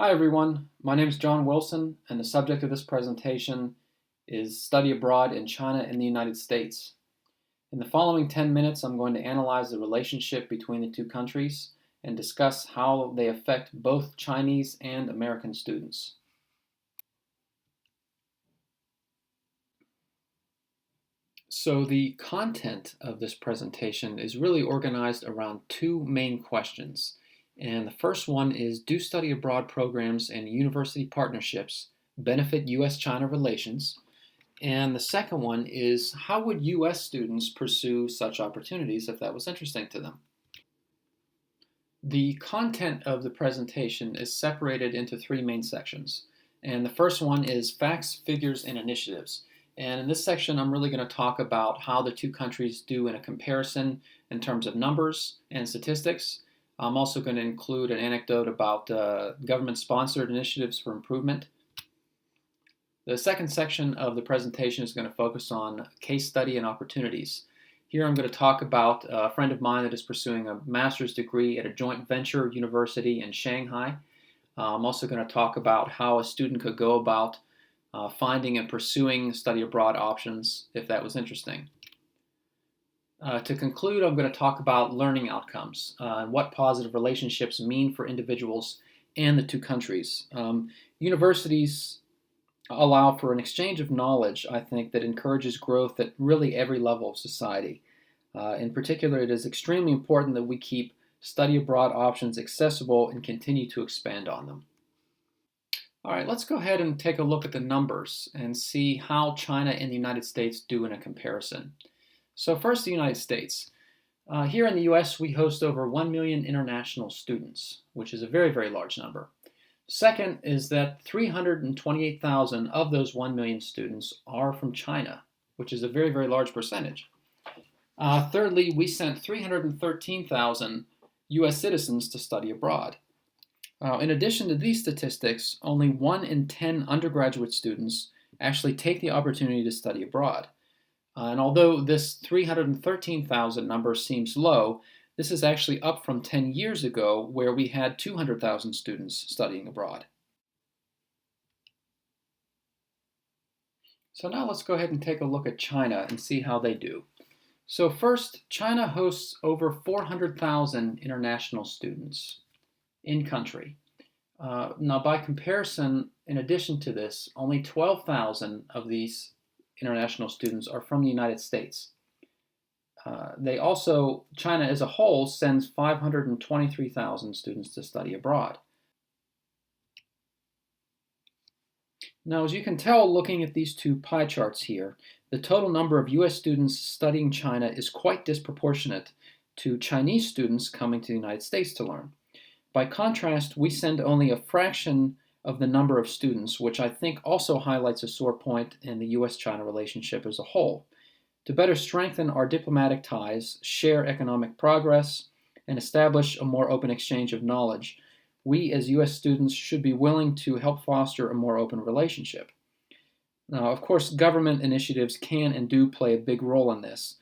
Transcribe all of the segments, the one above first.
Hi everyone, my name is Jon Wilson and the subject of this presentation is Study Abroad in China and the United States. In the following 10 minutes I'm going to analyze the relationship between the two countries and discuss how they affect both Chinese and American students. So the content of this presentation is really organized around two main questions. And the first one is, do study abroad programs and university partnerships benefit U.S.-China relations? And the second one is, how would U.S. students pursue such opportunities if that was interesting to them? The content of the presentation is separated into three main sections. And the first one is facts, figures, and initiatives. And in this section, I'm really going to talk about how the two countries do in a comparison in terms of numbers and statistics. I'm also going to include an anecdote about government-sponsored initiatives for improvement. The second section of the presentation is going to focus on case study and opportunities. Here I'm going to talk about a friend of mine that is pursuing a master's degree at a joint venture university in Shanghai. I'm also going to talk about how a student could go about finding and pursuing study abroad options if that was interesting. To conclude, I'm going to talk about learning outcomes and what positive relationships mean for individuals and the two countries. Universities allow for an exchange of knowledge, I think, that encourages growth at really every level of society. In particular, it is extremely important that we keep study abroad options accessible and continue to expand on them. All right, let's go ahead and take a look at the numbers and see how China and the United States do in a comparison. So first, the United States. Here in the US, we host over 1 million international students, which is a very, very large number. Second is that 328,000 of those 1 million students are from China, which is a very, very large percentage. Thirdly, we sent 313,000 US citizens to study abroad. In addition to these statistics, only 1 in 10 undergraduate students actually take the opportunity to study abroad. And although this 313,000 number seems low, this is actually up from 10 years ago where we had 200,000 students studying abroad. So now let's go ahead and take a look at China and see how they do. So first, China hosts over 400,000 international students in country. Now by comparison, in addition to this, only 12,000 of these international students are from the United States. China as a whole sends 523,000 students to study abroad. Now, as you can tell looking at these two pie charts here, the total number of US students studying China is quite disproportionate to Chinese students coming to the United States to learn. By contrast, we send only a fraction of the number of students, which I think also highlights a sore point in the US-China relationship as a whole. To better strengthen our diplomatic ties, share economic progress, and establish a more open exchange of knowledge, we as U.S. students should be willing to help foster a more open relationship. Now, of course, government initiatives can and do play a big role in this,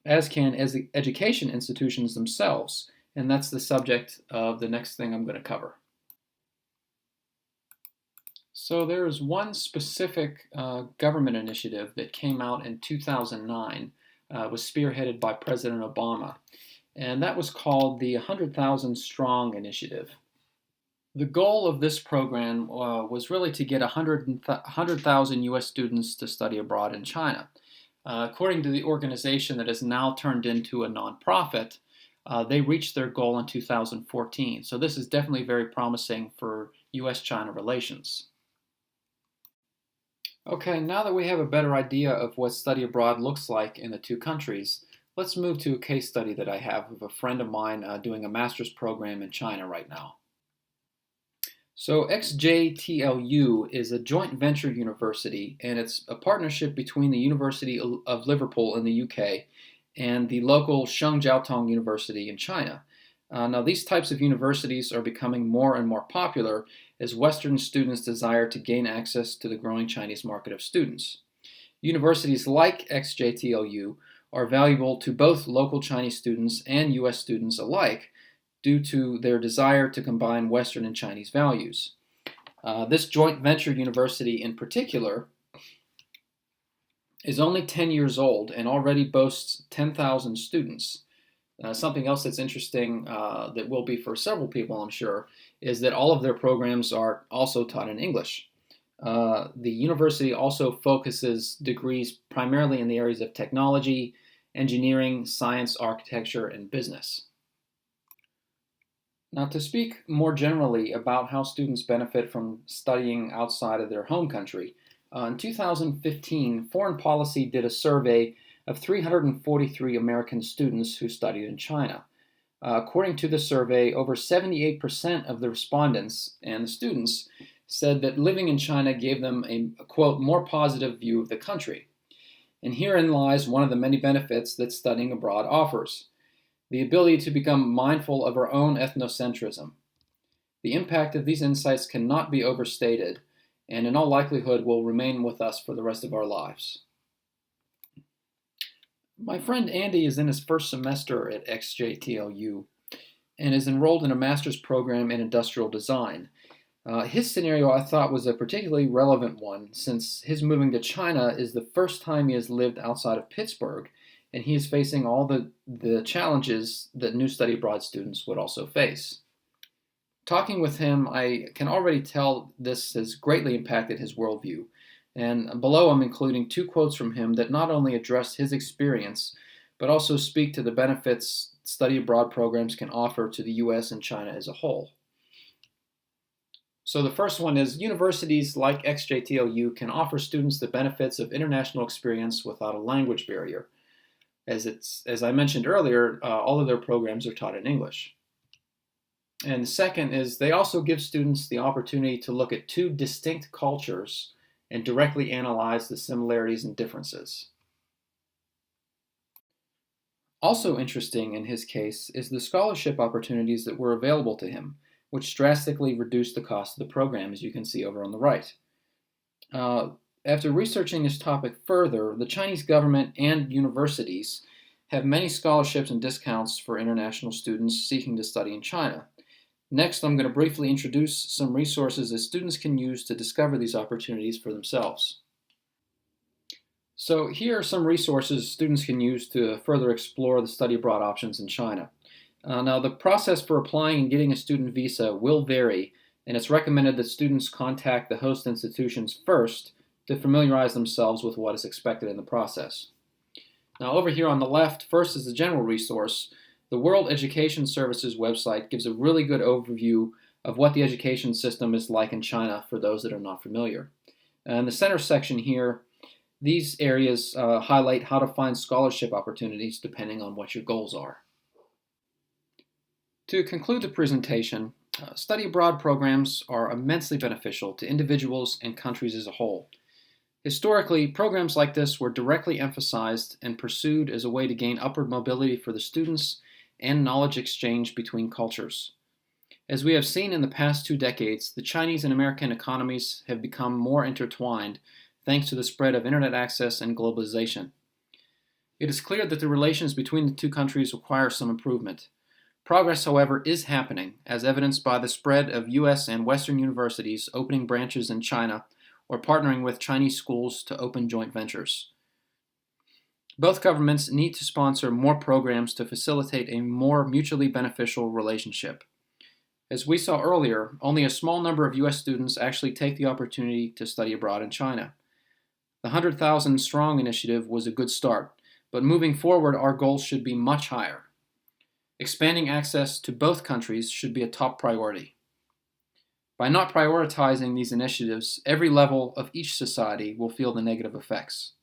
as can education institutions themselves, and that's the subject of the next thing I'm going to cover. So there is one specific government initiative that came out in 2009, was spearheaded by President Obama, and that was called the 100,000 Strong Initiative. The goal of this program was really to get 100,000 US students to study abroad in China. According to the organization that has now turned into a nonprofit, they reached their goal in 2014. So this is definitely very promising for US-China relations. Okay, now that we have a better idea of what study abroad looks like in the two countries, let's move to a case study that I have of a friend of mine doing a master's program in China right now. So XJTLU is a joint venture university, and it's a partnership between the University of Liverpool in the UK and the local Shengjiaotong University in China. Now, these types of universities are becoming more and more popular as Western students desire to gain access to the growing Chinese market of students. Universities like XJTLU are valuable to both local Chinese students and U.S. students alike due to their desire to combine Western and Chinese values. This joint venture university in particular is only 10 years old and already boasts 10,000 students. Something else that's interesting that will be for several people, I'm sure, is that all of their programs are also taught in English. The university also focuses degrees primarily in the areas of technology, engineering, science, architecture, and business. Now, to speak more generally about how students benefit from studying outside of their home country, in 2015, Foreign Policy did a survey of 343 American students who studied in China. According to the survey, over 78% of the respondents and the students said that living in China gave them a, quote, more positive view of the country. And herein lies one of the many benefits that studying abroad offers: the ability to become mindful of our own ethnocentrism. The impact of these insights cannot be overstated, and in all likelihood will remain with us for the rest of our lives. My friend Andy is in his first semester at XJTLU and is enrolled in a master's program in industrial design. His scenario I thought was a particularly relevant one, since his moving to China is the first time he has lived outside of Pittsburgh, and he is facing all the challenges that new study abroad students would also face. Talking with him, I can already tell this has greatly impacted his worldview, and below I'm including 2 quotes from him that not only address his experience, but also speak to the benefits study abroad programs can offer to the US and China as a whole. So the first one is, universities like XJTLU can offer students the benefits of international experience without a language barrier. As I mentioned earlier, all of their programs are taught in English. And the second is, they also give students the opportunity to look at 2 distinct cultures and directly analyze the similarities and differences. Also interesting in his case is the scholarship opportunities that were available to him, which drastically reduced the cost of the program, as you can see over on the right. After researching this topic further, the Chinese government and universities have many scholarships and discounts for international students seeking to study in China. Next, I'm going to briefly introduce some resources that students can use to discover these opportunities for themselves. So here are some resources students can use to further explore the study abroad options in China. Now, the process for applying and getting a student visa will vary, and it's recommended that students contact the host institutions first to familiarize themselves with what is expected in the process. Now, over here on the left, first is a general resource. The World Education Services website gives a really good overview of what the education system is like in China for those that are not familiar. In the center section here, these areas highlight how to find scholarship opportunities depending on what your goals are. To conclude the presentation, study abroad programs are immensely beneficial to individuals and countries as a whole. Historically, programs like this were directly emphasized and pursued as a way to gain upward mobility for the students and knowledge exchange between cultures. As we have seen in the past 2 decades, the Chinese and American economies have become more intertwined thanks to the spread of internet access and globalization. It is clear that the relations between the 2 countries require some improvement. Progress, however, is happening, as evidenced by the spread of US and Western universities opening branches in China or partnering with Chinese schools to open joint ventures. Both governments need to sponsor more programs to facilitate a more mutually beneficial relationship. As we saw earlier, only a small number of US students actually take the opportunity to study abroad in China. The 100,000 Strong initiative was a good start, but moving forward, our goals should be much higher. Expanding access to both countries should be a top priority. By not prioritizing these initiatives, every level of each society will feel the negative effects.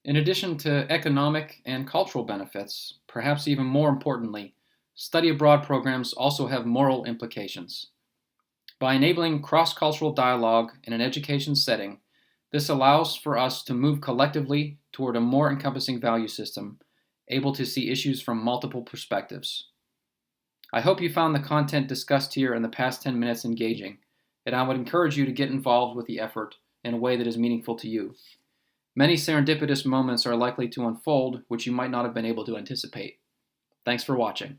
In addition to economic and cultural benefits, perhaps even more importantly, study abroad programs also have moral implications. By enabling cross-cultural dialogue in an education setting, this allows for us to move collectively toward a more encompassing value system, able to see issues from multiple perspectives. I hope you found the content discussed here in the past 10 minutes engaging, and I would encourage you to get involved with the effort in a way that is meaningful to you. Many serendipitous moments are likely to unfold which you might not have been able to anticipate. Thanks for watching.